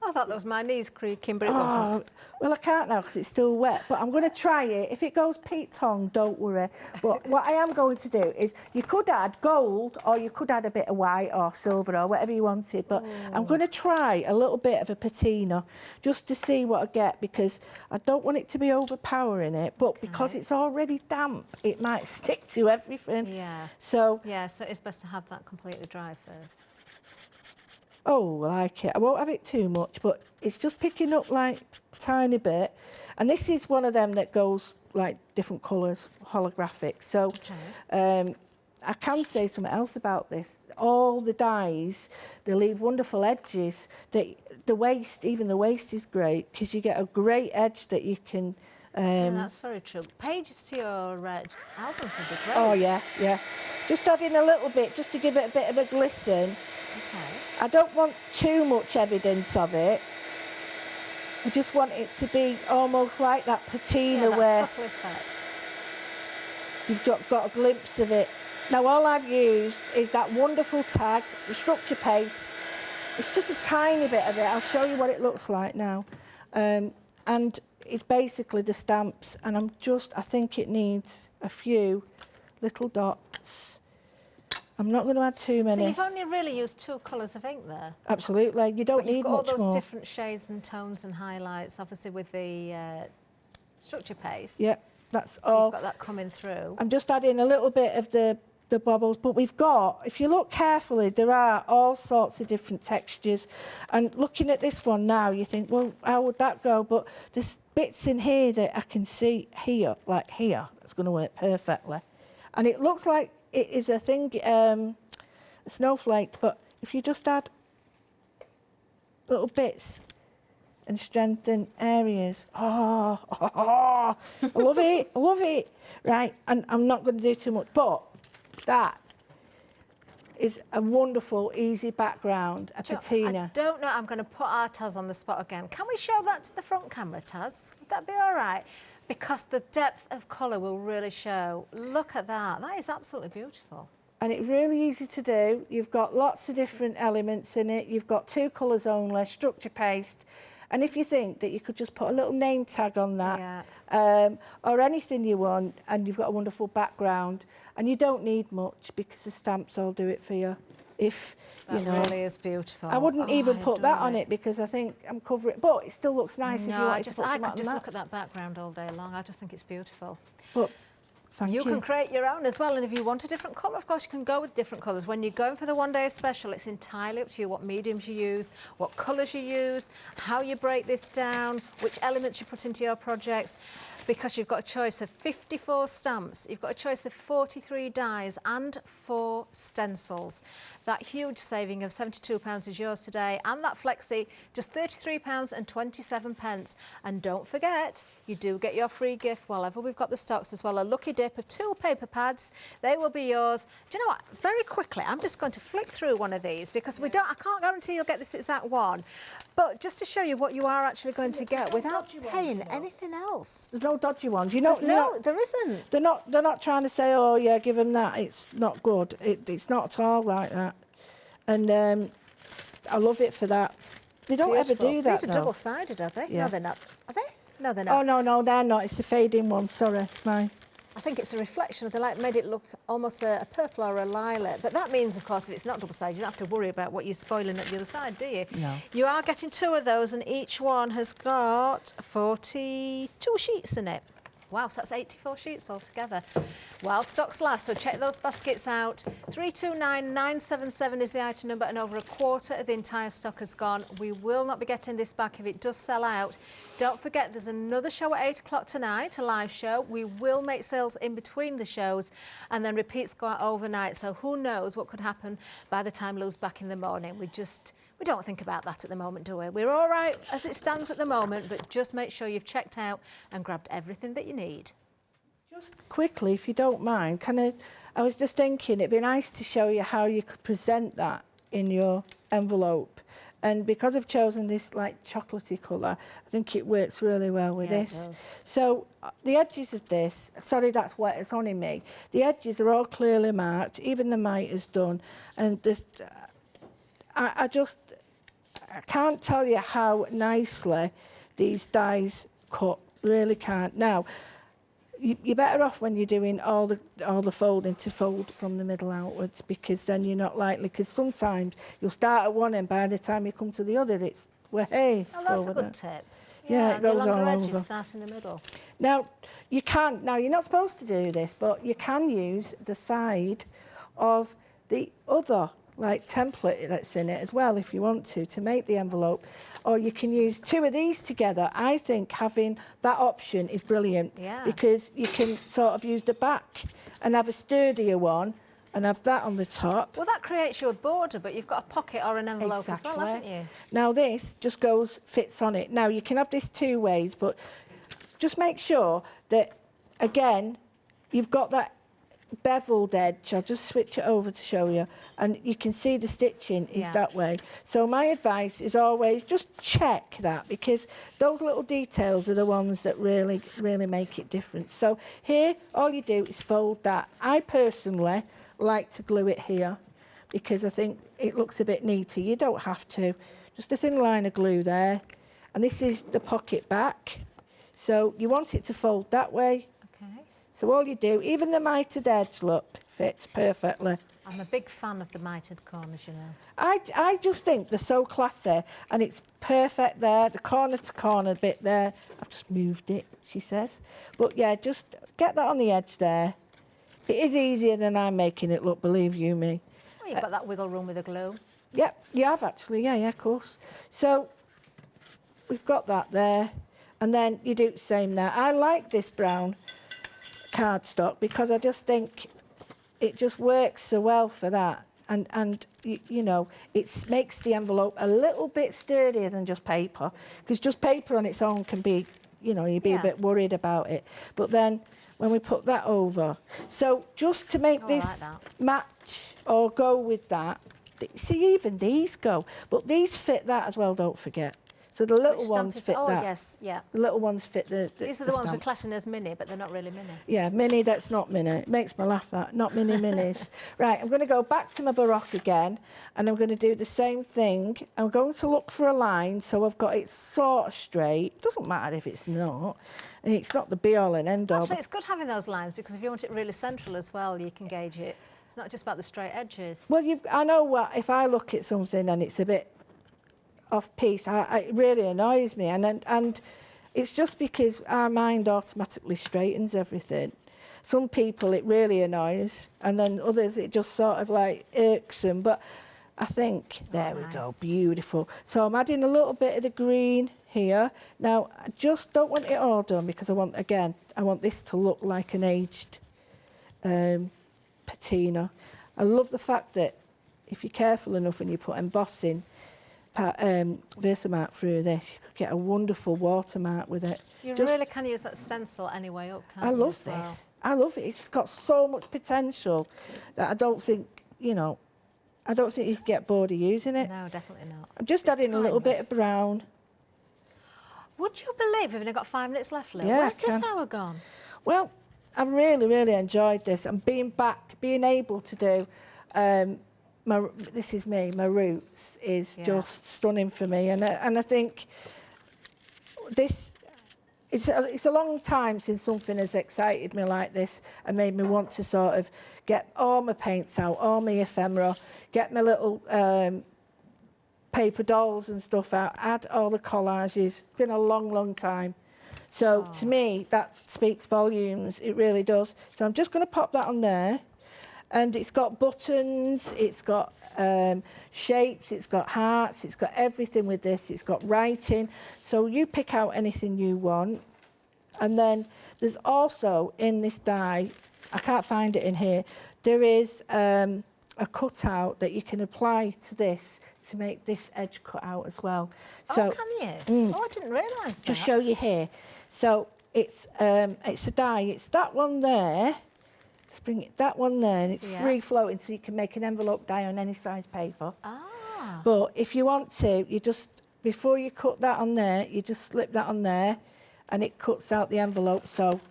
I thought that was my knees creaking, but it wasn't. Well, I can't now because it's still wet, but I'm going to try it. If it goes Pete Tong, don't worry. But what I am going to do is you could add gold or you could add a bit of white or silver or whatever you wanted, but I'm going to try a little bit of a patina just to see what I get because I don't want it to be overpowering it, but because it's already damp, it might stick to everything. Yeah. So it's best to have that completely dry first. Oh, I like it. I won't have it too much, but it's just picking up like a tiny bit. And this is one of them that goes like different colours, holographic. So I can say something else about this. All the dyes, they leave wonderful edges. The waist, even the waist is great because you get a great edge that you can... yeah, that's very true. Pages to your albums would be great. Oh, yeah. Just adding a little bit, just to give it a bit of a glisten. Okay. I don't want too much evidence of it. I just want it to be almost like that patina that where subtle effect. you've got a glimpse of it. Now all I've used is that wonderful tag, the structure paste. It's just a tiny bit of it. I'll show you what it looks like now. And it's basically the stamps, and I think it needs a few little dots. I'm not going to add too many. So you've only really used 2 colours of ink there. Absolutely, you don't need much more. You've got all those different shades and tones and highlights, obviously with the structure paste. Yep, that's all. You've got that coming through. I'm just adding a little bit of the bubbles, but we've got, if you look carefully, there are all sorts of different textures. And looking at this one now, you think, well, how would that go? But there's bits in here that I can see here, like here, it's going to work perfectly. And it looks like it is a thing, a snowflake, but if you just add little bits and strengthen areas, I love it, I love it. Right, and I'm not going to do too much, but that is a wonderful, easy background, a patina. I don't know, I'm going to put our Taz on the spot again. Can we show that to the front camera, Taz? Would that be all right? Because the depth of colour will really show. Look at that. That is absolutely beautiful. And it's really easy to do. You've got lots of different elements in it. You've got 2 colours only, structure paste. And if you think that you could just put a little name tag on that, or anything you want, and you've got a wonderful background, and you don't need much because the stamps all do it for you. If that you know, really is beautiful. I wouldn't even put that on it because I think I'm covering it, but it still looks nice if you want to put I some could just on look at that background all day long. I just think it's beautiful. But thank you. You can create your own as well, and if you want a different colour, of course, you can go with different colours. When you're going for the one-day special, it's entirely up to you what mediums you use, what colours you use, how you break this down, which elements you put into your projects, because you've got a choice of 54 stamps, you've got a choice of 43 dies and 4 stencils. That huge saving of £72 is yours today, and that flexi, just £33.27. And don't forget, you do get your free gift whenever we've got the stocks as well, a lucky dip of 2 paper pads. They will be yours. Do you know what? Very quickly, I'm just going to flick through one of these because I can't guarantee you'll get this exact one, but just to show you what you are actually going to get without paying anything else. There's no dodgy ones. There isn't. They're not trying to say, oh yeah, give them that. It's not good. It's not at all like that. And I love it for that. They don't ever do that. These are double-sided, are they? Yeah. No, they're not. Are they? No, they're not. Oh no, they're not. It's a fading one. Sorry, mine. I think it's a reflection of the light, made it look almost a purple or a lilac. But that means, of course, if it's not double-sided, you don't have to worry about what you're spoiling at the other side, do you? No. You are getting 2 of those, and each one has got 42 sheets in it. Wow, so that's 84 sheets altogether. While stocks last, so check those baskets out. 329977 is the item number, and over a quarter of the entire stock has gone. We will not be getting this back if it does sell out. Don't forget, there's another show at 8 o'clock tonight, a live show. We will make sales in between the shows, and then repeats go out overnight. So who knows what could happen by the time Lou's back in the morning. We don't think about that at the moment, do we? We're all right as it stands at the moment, but just make sure you've checked out and grabbed everything that you need. Just quickly, if you don't mind, I was just thinking it'd be nice to show you how you could present that in your envelope. And because I've chosen this like chocolatey colour, I think it works really well with this. It does. So the edges of this, sorry that's wet, it's on in me. The edges are all clearly marked, even the mite is done. And this, I can't tell you how nicely these dies cut, really can't. Now, you're better off when you're doing all the folding to fold from the middle outwards, because then you're not likely, because sometimes you'll start at one end, by the time you come to the other, it's, well, hey. Oh, that's a good tip. Yeah, it goes all over. Edges start in the middle. Now, you're not supposed to do this, but you can use the side of the other like template that's in it as well if you want to make the envelope, or you can use 2 of these together. I think having that option is brilliant, because you can sort of use the back and have a sturdier one and have that on the top. Well, that creates you a border, but you've got a pocket or an envelope as well, haven't you? Now this just fits on it. Now you can have this 2 ways, but just make sure that, again, you've got that beveled edge. I'll just switch it over to show you. And you can see the stitching is that way. So my advice is always just check that, because those little details are the ones that really, really make it different. So here, all you do is fold that. I personally like to glue it here because I think it looks a bit neater. You don't have to. Just a thin line of glue there. And this is the pocket back. So you want it to fold that way. Okay. So all you do, even the mitered edge, look, fits perfectly. I'm a big fan of the mitered corners, you know. I just think they're so classy, and it's perfect there, the corner to corner bit there. I've just moved it, she says. But yeah, just get that on the edge there. It is easier than I'm making it look, believe you me. Well, you've got that wiggle room with the glue. Yep, you have actually, yeah, of course. So we've got that there, and then you do the same there. I like this brown cardstock because I just think it just works so well for that. And you know, it makes the envelope a little bit sturdier than just paper, because just paper on its own can be, you know, you'd be a bit worried about it. But then when we put that over, so just to make this match or go with that, see, even these go, but these fit that as well, don't forget. So the little ones fit that. Oh, yes, yeah. The little ones fit These are the ones we're classing as mini, but they're not really mini. Yeah, mini, that's not mini. It makes me laugh, that. Not mini minis. Right, I'm going to go back to my Baroque again, and I'm going to do the same thing. I'm going to look for a line, so I've got it sort of straight. It doesn't matter if it's not. And it's not the be-all and end-all. Actually, it's good having those lines, because if you want it really central as well, you can gauge it. It's not just about the straight edges. Well, I know what, if I look at something and it's a bit off-piece, it really annoys me. And it's just because our mind automatically straightens everything. Some people it really annoys, and then others it just sort of like irks them. But I think, there we go, beautiful. So I'm adding a little bit of the green here. Now, I just don't want it all done, because I want this to look like an aged patina. I love the fact that if you're careful enough and you put embossing Versamark through this, you could get a wonderful watermark with it. You really can use that stencil any way up, can't you? I love this. I love it. It's got so much potential that I don't think, you know, I don't think you could get bored of using it. No, definitely not. I'm just adding a little bit of brown. Would you believe we've only got 5 minutes left, Lou? Yeah, Where's this hour gone? Well, I've really, really enjoyed this, and being able to do this is me, my roots is just stunning for me, and I think this it's a long time since something has excited me like this and made me want to sort of get all my paints out, all my ephemera, get my little paper dolls and stuff out, add all the collages. It's been a long, long time. So to me, that speaks volumes. It really does. So I'm just going to pop that on there. And it's got buttons, it's got shapes, it's got hearts, it's got everything with this. It's got writing. So you pick out anything you want. And then there's also in this die, I can't find it in here, there is a cutout that you can apply to this to make this edge cut out as well. So, can you? Oh, I didn't realise that. Just show you here. So it's a die. It's that one there. Just bring it that one there, and it's free floating, so you can make an envelope die on any size paper. But if you want to, you just, before you cut that on there, you just slip that on there, and it cuts out the envelope. So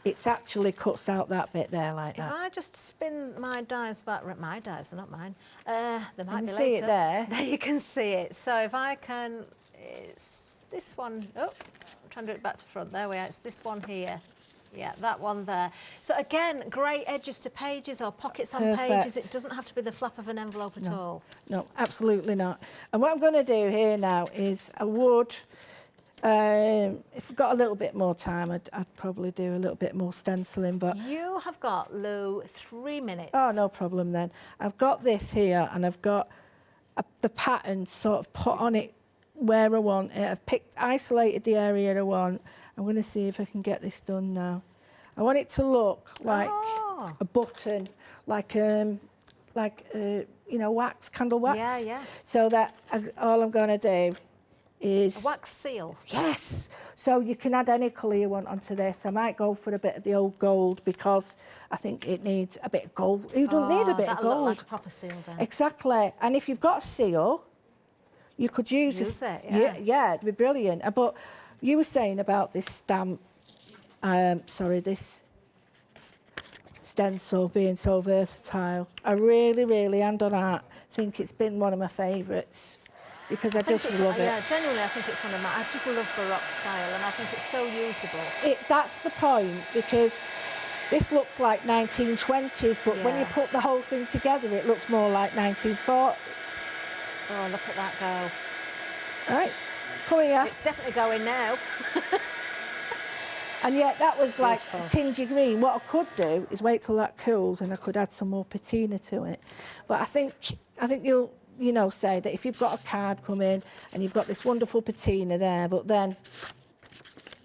it's actually cuts out that bit there like that. If I just spin my dies back, my dies, they're not mine. They might be later. See it there. There you can see it. So if I can, it's this one. Oh, I'm trying to do it back to front. There we are. It's this one here. Yeah, that one there. So again, great edges to pages or pockets on pages. It doesn't have to be the flap of an envelope at all. No, absolutely not. And what I'm going to do here now is I would, if I've got a little bit more time, I'd probably do a little bit more stenciling. But you have got, Lou, 3 minutes. Oh, no problem then. I've got this here, and I've got the pattern sort of put on it where I want it. I've isolated the area I want. I'm going to see if I can get this done now. I want it to look like a button, like you know, wax, candle wax. Yeah. So that all I'm going to do is a wax seal. Yes. So you can add any colour you want onto this. I might go for a bit of the old gold because I think it needs a bit of gold. You don't need a bit of that'll gold. look like a proper seal then. Exactly. And if you've got a seal, you could use it, yeah. Yeah, it'd be brilliant. But you were saying about this stamp, this stencil being so versatile. I really, really, hand on heart, think it's been one of my favourites. Because I just love it. Yeah, genuinely, I think it's one of my... I just love Baroque style, and I think it's so usable. That's the point, because this looks like 1920s, but when you put the whole thing together, it looks more like 1940s. Oh, look at that go. Right, come here. It's definitely going now. And yet that was like tingy green. What I could do is wait till that cools, and I could add some more patina to it. But I think you'll... say that if you've got a card come in and you've got this wonderful patina there, but then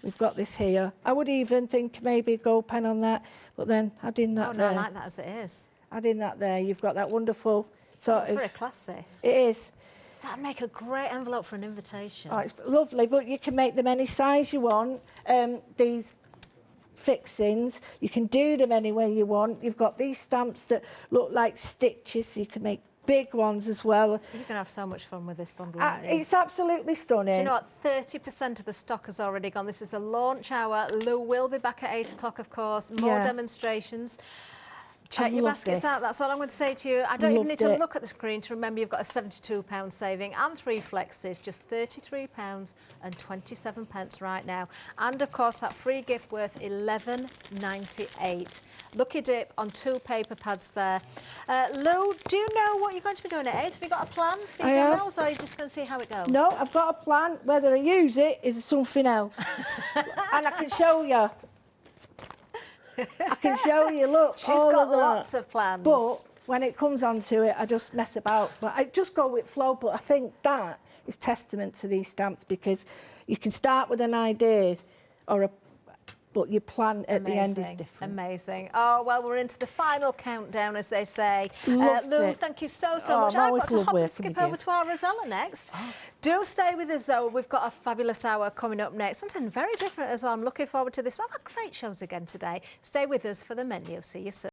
we've got this here. I would even think maybe a gold pen on that, but then adding that there. I like that as it is. Adding that there, you've got that wonderful sort of... It's very classy. It is. That'd make a great envelope for an invitation. Oh, it's lovely, but you can make them any size you want. These fixings, you can do them any way you want. You've got these stamps that look like stitches, so you can make big ones as well. You're going to have so much fun with this bundle, aren't you? It's absolutely stunning. Do you know what? 30% of the stock has already gone. This is the launch hour. Lou will be back at 8 o'clock, of course. More demonstrations. Check your baskets out. That's all I'm going to say to you. I don't even need to look at the screen to remember you've got a £72 saving and 3 flexes, just £33.27 right now. And of course that free gift worth $11.98. Lucky dip on 2 paper pads there. Lou, do you know what you're going to be doing at 8? Have you got a plan for your demos, or are you just going to see how it goes? No, I've got a plan. Whether I use it is something else. And I can show you. I can show you, look. She's got lots of plans. But when it comes onto it, I just mess about. But I just go with flow. But I think that is testament to these stamps, because you can start with an idea but your plan at the end is different. Amazing. Oh, well, we're into the final countdown, as they say. Lou, thank you so much. I've got to hop and skip over to our Rosella next. Do stay with us, though. We've got a fabulous hour coming up next. Something very different as well. I'm looking forward to this. We've got great shows again today. Stay with us for the menu. See you soon.